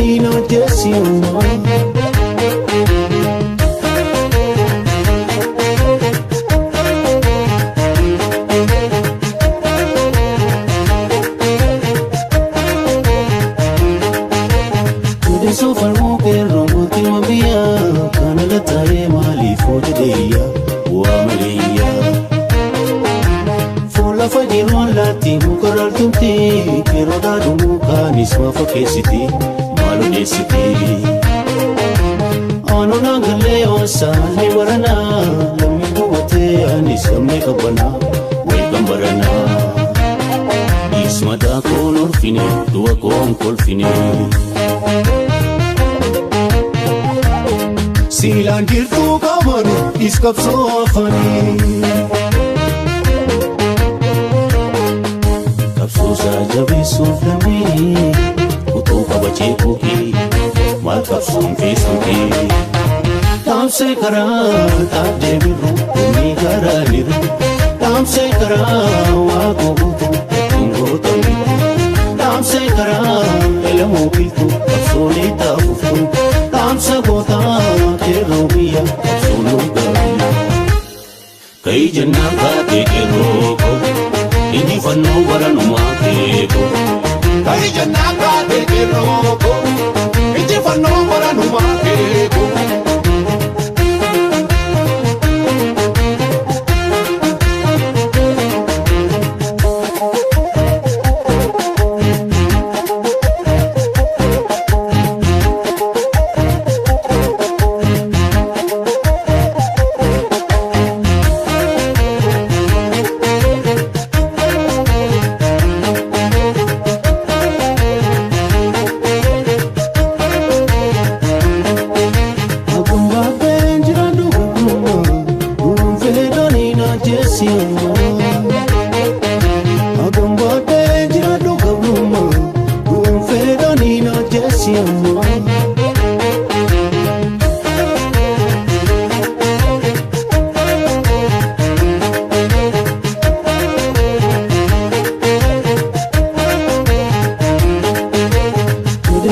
fedonina jesiuma so farmo ke romboti mabia kanala taye mali fote deya wa maliya fola fajiro lati mukaral tumti keroda dumu kanis mafakesiti malu desiti ano nagale osa ni warana lami buwate anis kamne kabana way kambarana ismada kolor fine dua kol fine Silan girtu kamanu iskapso afani Kapso saja besuf lami Kutu kabache kuki Mal kapso mfesuki Tam se kara tak debiru Umi kara liru Tam se kara wago butu Tungo tamitu Tam se kara elamu biltu Kapso nita uftu Tam se gota Robiya solo gariya kai janna ka te roko inji fanno baranu ma ke ko kai janna ka te roko inji fanno baranu ma ke ko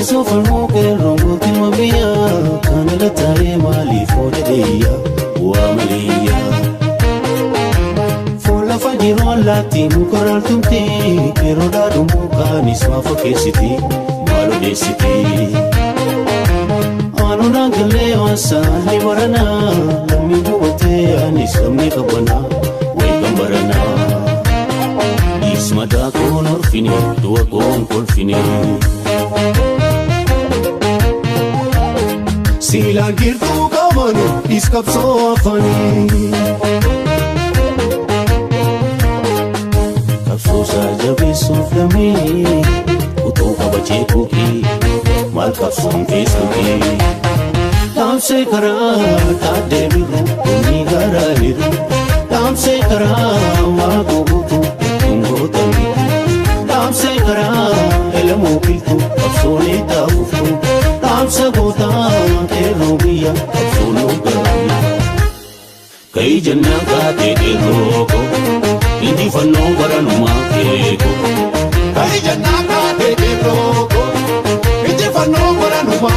So farmo ke romboti mabia kanala taye mali fote deya wa maliya fola fajiro lati mukaral tumti keroda dumu kanis mafakesiti malu desiti ano nagale wasa ni warana lami buwate anis kamne kabana way kambarana ismada kolor fine dua kol fine Silan girtu kamanu iskapso afani Kapso saja besuf lami Kutu kabache kuki Mal kapso mfesuki Tam se kara tak debiru Umi gara liru Tam se kara wago butu Tungo tamitu Tam se kara elamu biltu Kapso nita uftu Tam se gota Robiya solo gariya kai janna ka te roko inji fanno baranu ma ke ko kai janna ka te roko inji fanno baranu ma